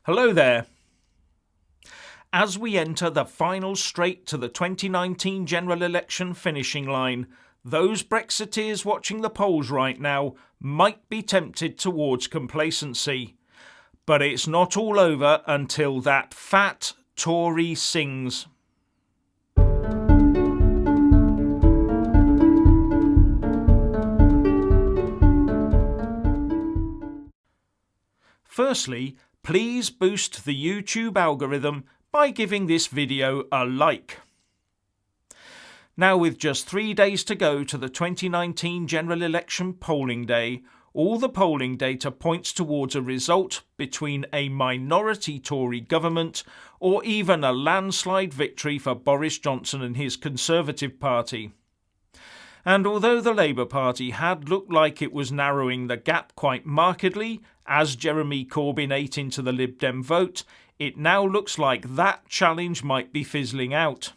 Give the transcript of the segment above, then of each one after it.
Hello there. As we enter the final straight to the 2019 general election finishing line, those Brexiteers watching the polls right now might be tempted towards complacency. But it's not all over until that fat Tory sings. Firstly, please boost the YouTube algorithm by giving this video a like. Now, with just 3 days to go to the 2019 general election polling day, all the polling data points towards a result between a minority Tory government or even a landslide victory for Boris Johnson and his Conservative Party. And although the Labour Party had looked like it was narrowing the gap quite markedly as Jeremy Corbyn ate into the Lib Dem vote, it now looks like that challenge might be fizzling out.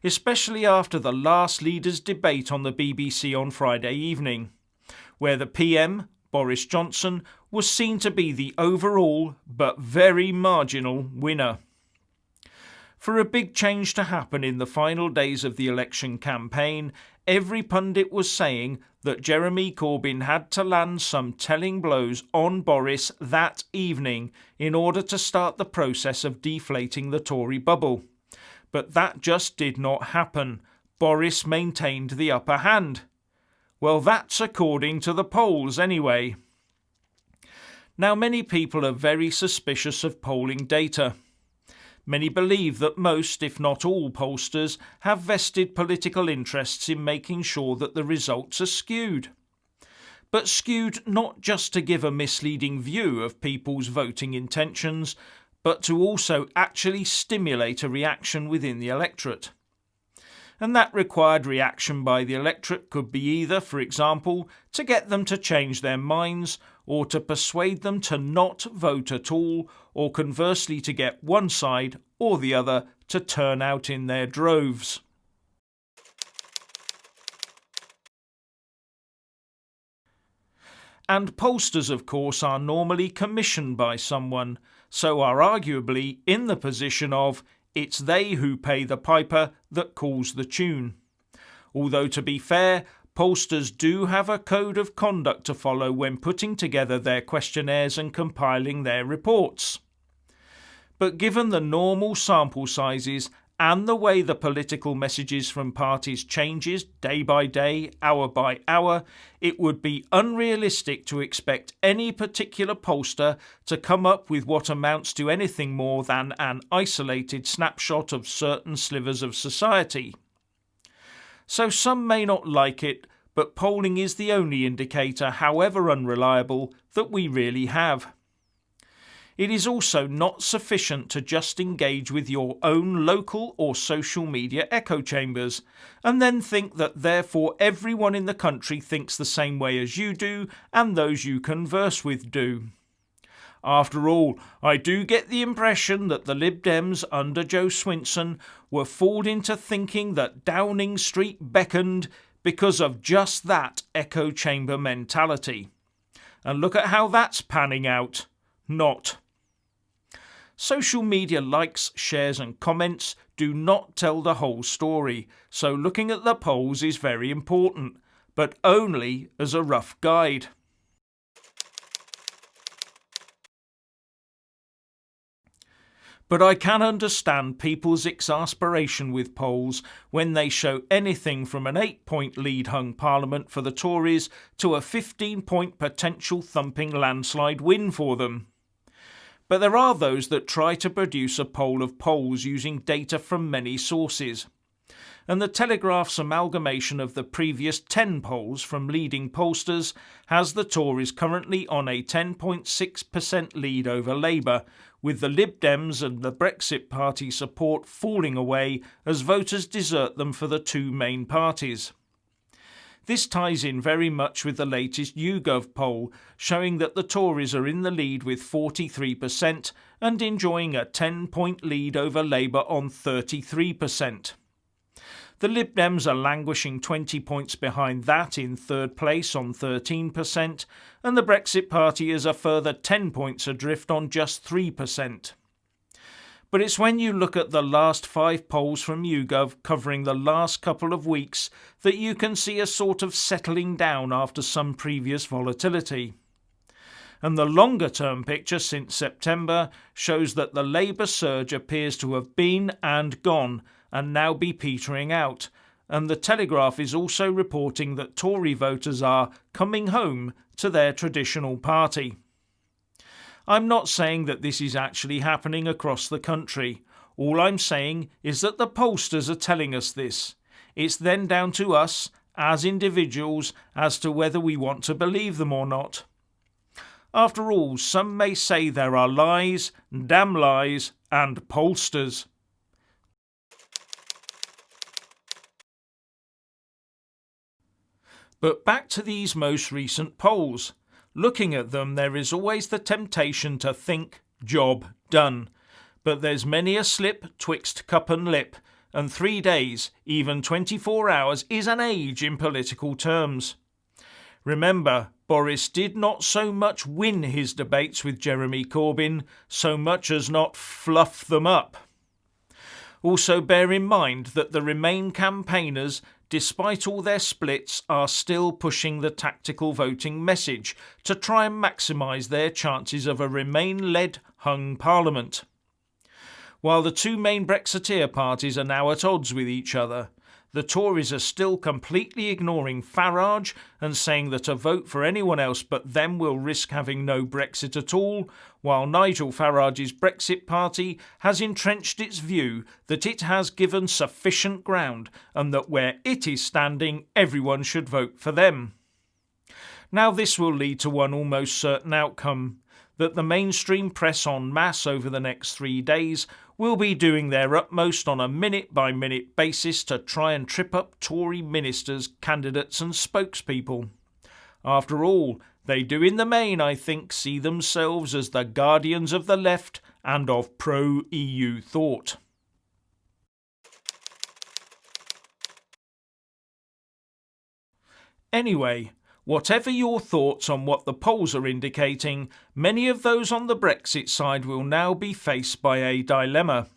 Especially after the last leaders' debate on the BBC on Friday evening, where the PM, Boris Johnson, was seen to be the overall but very marginal winner. For a big change to happen in the final days of the election campaign, every pundit was saying that Jeremy Corbyn had to land some telling blows on Boris that evening in order to start the process of deflating the Tory bubble. But that just did not happen. Boris maintained the upper hand. Well, that's according to the polls anyway. Now, many people are very suspicious of polling data. Many believe that most, if not all, pollsters have vested political interests in making sure that the results are skewed. But skewed not just to give a misleading view of people's voting intentions, but to also actually stimulate a reaction within the electorate. And that required reaction by the electorate could be either, for example, to get them to change their minds, or to persuade them to not vote at all, or conversely to get one side or the other to turn out in their droves. And pollsters, of course, are normally commissioned by someone, so are arguably in the position of it's they who pay the piper that calls the tune. Although, to be fair, pollsters do have a code of conduct to follow when putting together their questionnaires and compiling their reports. But given the normal sample sizes and the way the political messages from parties changes day by day, hour by hour, it would be unrealistic to expect any particular pollster to come up with what amounts to anything more than an isolated snapshot of certain slivers of society. So some may not like it, but polling is the only indicator, however unreliable, that we really have. It is also not sufficient to just engage with your own local or social media echo chambers and then think that therefore everyone in the country thinks the same way as you do and those you converse with do. After all, I do get the impression that the Lib Dems under Joe Swinson were fooled into thinking that Downing Street beckoned because of just that echo chamber mentality. And look at how that's panning out. Not. Social media likes, shares and comments do not tell the whole story, so looking at the polls is very important, but only as a rough guide. But I can understand people's exasperation with polls when they show anything from an 8-point lead hung Parliament for the Tories to a 15-point potential thumping landslide win for them. But there are those that try to produce a poll of polls using data from many sources. And the Telegraph's amalgamation of the previous 10 polls from leading pollsters has the Tories currently on a 10.6% lead over Labour, with the Lib Dems and the Brexit Party support falling away as voters desert them for the two main parties. This ties in very much with the latest YouGov poll, showing that the Tories are in the lead with 43% and enjoying a 10-point lead over Labour on 33%. The Lib Dems are languishing 20 points behind that in third place on 13%, and the Brexit Party is a further 10 points adrift on just 3%. But it's when you look at the last 5 polls from YouGov covering the last couple of weeks that you can see a sort of settling down after some previous volatility. And the longer-term picture since September shows that the Labour surge appears to have been and gone and now be petering out, and the Telegraph is also reporting that Tory voters are coming home to their traditional party. I'm not saying that this is actually happening across the country. All I'm saying is that the pollsters are telling us this. It's then down to us, as individuals, as to whether we want to believe them or not. After all, some may say there are lies, damn lies, and pollsters. But back to these most recent polls. Looking at them, there is always the temptation to think, job done. But there's many a slip twixt cup and lip, and 3 days, even 24 hours, is an age in political terms. Remember, Boris did not so much win his debates with Jeremy Corbyn, so much as not fluff them up. Also bear in mind that the Remain campaigners, despite all their splits, are still pushing the tactical voting message to try and maximise their chances of a Remain-led hung parliament. While the two main Brexiteer parties are now at odds with each other, the Tories are still completely ignoring Farage and saying that a vote for anyone else but them will risk having no Brexit at all, while Nigel Farage's Brexit Party has entrenched its view that it has given sufficient ground and that where it is standing, everyone should vote for them. Now this will lead to one almost certain outcome, that the mainstream press en masse over the next 3 days will be doing their utmost on a minute-by-minute basis to try and trip up Tory ministers, candidates and spokespeople. After all, they do in the main, I think, see themselves as the guardians of the left and of pro-EU thought. Anyway, whatever your thoughts on what the polls are indicating, many of those on the Brexit side will now be faced by a dilemma.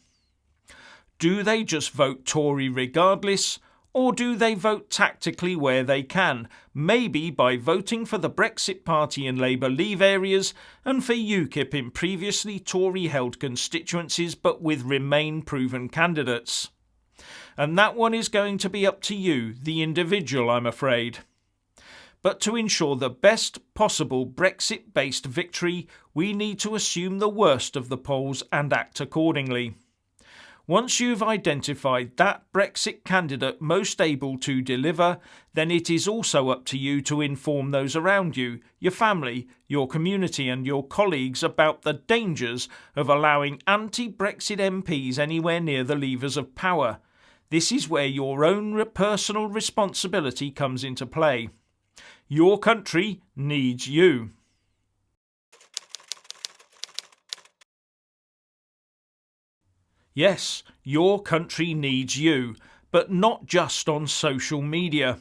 Do they just vote Tory regardless, or do they vote tactically where they can, maybe by voting for the Brexit Party in Labour Leave areas and for UKIP in previously Tory-held constituencies but with Remain-proven candidates? And that one is going to be up to you, the individual, I'm afraid. But to ensure the best possible Brexit-based victory, we need to assume the worst of the polls and act accordingly. Once you've identified that Brexit candidate most able to deliver, then it is also up to you to inform those around you, your family, your community and your colleagues about the dangers of allowing anti-Brexit MPs anywhere near the levers of power. This is where your own personal responsibility comes into play. Your country needs you. Yes, your country needs you, but not just on social media.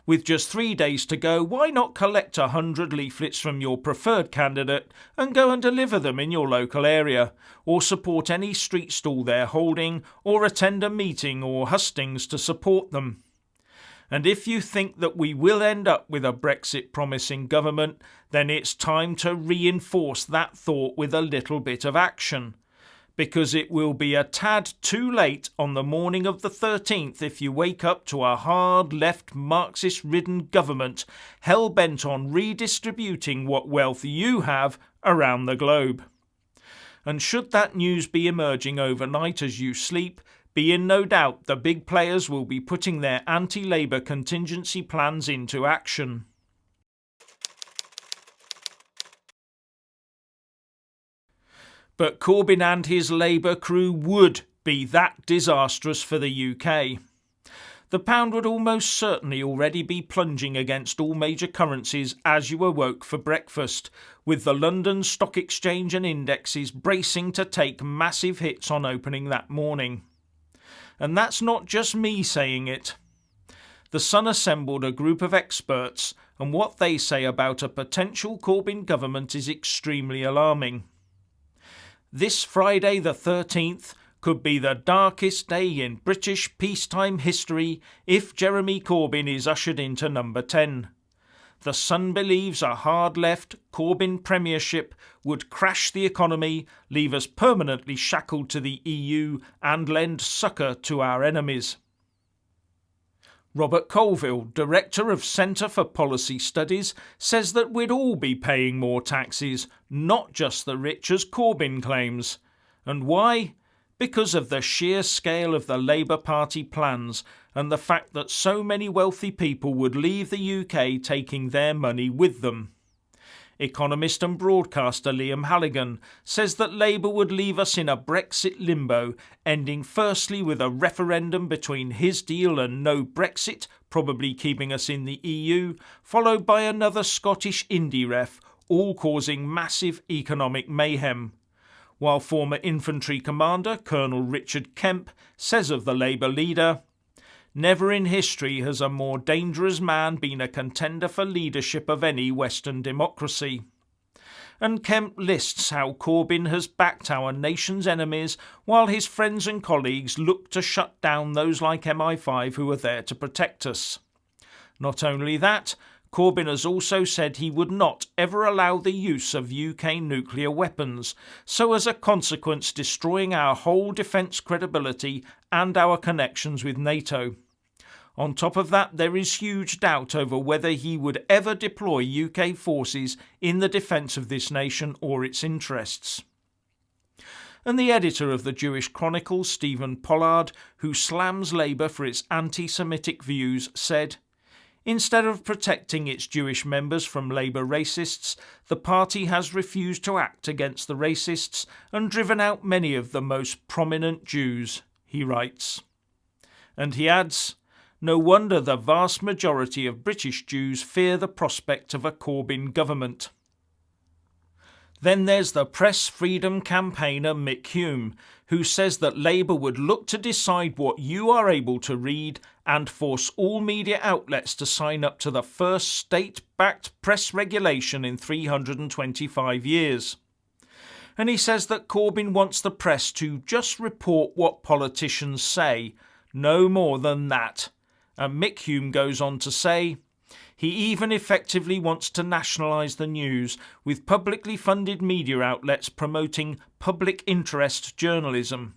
With just 3 days to go, why not collect 100 leaflets from your preferred candidate and go and deliver them in your local area, or support any street stall they're holding, or attend a meeting or hustings to support them? And if you think that we will end up with a Brexit promising government, then it's time to reinforce that thought with a little bit of action. Because it will be a tad too late on the morning of the 13th if you wake up to a hard left Marxist-ridden government hell-bent on redistributing what wealth you have around the globe. And should that news be emerging overnight as you sleep, be in no doubt the big players will be putting their anti-Labour contingency plans into action. But Corbyn and his Labour crew would be that disastrous for the UK. The pound would almost certainly already be plunging against all major currencies as you awoke for breakfast, with the London Stock Exchange and indexes bracing to take massive hits on opening that morning. and that's not just me saying it. The Sun assembled a group of experts, and what they say about a potential Corbyn government is extremely alarming. This Friday the 13th could be the darkest day in British peacetime history if Jeremy Corbyn is ushered into number 10. The Sun believes a hard-left Corbyn premiership would crash the economy, leave us permanently shackled to the EU and lend succour to our enemies. Robert Colville, Director of Centre for Policy Studies, says that we'd all be paying more taxes, not just the rich as Corbyn claims. And why? Because of the sheer scale of the Labour Party plans and the fact that so many wealthy people would leave the UK taking their money with them. Economist and broadcaster Liam Halligan says that Labour would leave us in a Brexit limbo, ending firstly with a referendum between his deal and no Brexit, probably keeping us in the EU, followed by another Scottish indie ref, all causing massive economic mayhem. While former infantry commander Colonel Richard Kemp says of the Labour leader, "Never in history has a more dangerous man been a contender for leadership of any Western democracy." And Kemp lists how Corbyn has backed our nation's enemies while his friends and colleagues look to shut down those like MI5 who are there to protect us. Not only that, Corbyn has also said he would not ever allow the use of UK nuclear weapons, so as a consequence destroying our whole defence credibility and our connections with NATO. On top of that, there is huge doubt over whether he would ever deploy UK forces in the defence of this nation or its interests. And the editor of the Jewish Chronicle, Stephen Pollard, who slams Labour for its anti-Semitic views, said, "Instead of protecting its Jewish members from Labour racists, the party has refused to act against the racists and driven out many of the most prominent Jews," he writes. And he adds, "No wonder the vast majority of British Jews fear the prospect of a Corbyn government." Then there's the press freedom campaigner Mick Hume, who says that Labour would look to decide what you are able to read and force all media outlets to sign up to the first state-backed press regulation in 325 years. And he says that Corbyn wants the press to just report what politicians say, no more than that. And Mick Hume goes on to say, he even effectively wants to nationalise the news, with publicly funded media outlets promoting public interest journalism.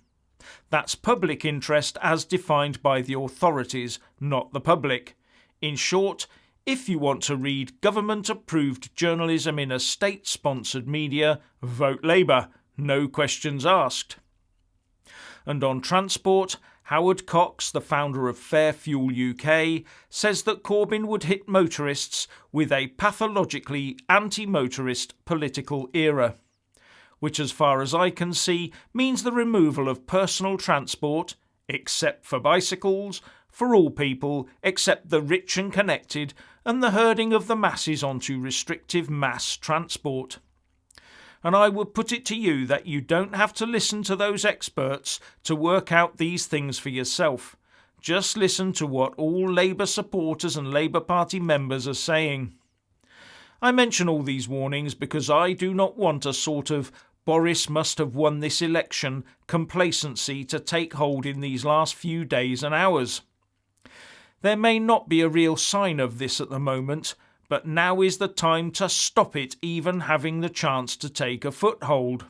That's public interest as defined by the authorities, not the public. In short, if you want to read government-approved journalism in a state-sponsored media, vote Labour, no questions asked. And on transport, Howard Cox, the founder of Fair Fuel UK, says that Corbyn would hit motorists with a pathologically anti-motorist political era, which as far as I can see means the removal of personal transport, except for bicycles, for all people except the rich and connected, and the herding of the masses onto restrictive mass transport. And I would put it to you that you don't have to listen to those experts to work out these things for yourself. Just listen to what all Labour supporters and Labour Party members are saying. I mention all these warnings because I do not want a sort of Boris must have won this election complacency to take hold in these last few days and hours. There may not be a real sign of this at the moment, but now is the time to stop it even having the chance to take a foothold.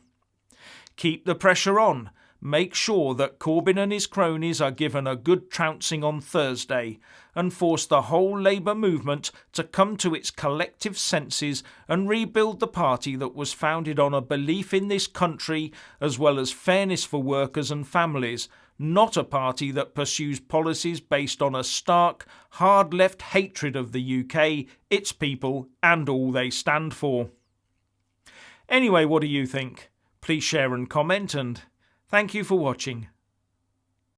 Keep the pressure on. Make sure that Corbyn and his cronies are given a good trouncing on Thursday, and force the whole Labour movement to come to its collective senses and rebuild the party that was founded on a belief in this country as well as fairness for workers and families, not a party that pursues policies based on a stark, hard-left hatred of the UK, its people and all they stand for. Anyway, what do you think? Please share and comment, and thank you for watching.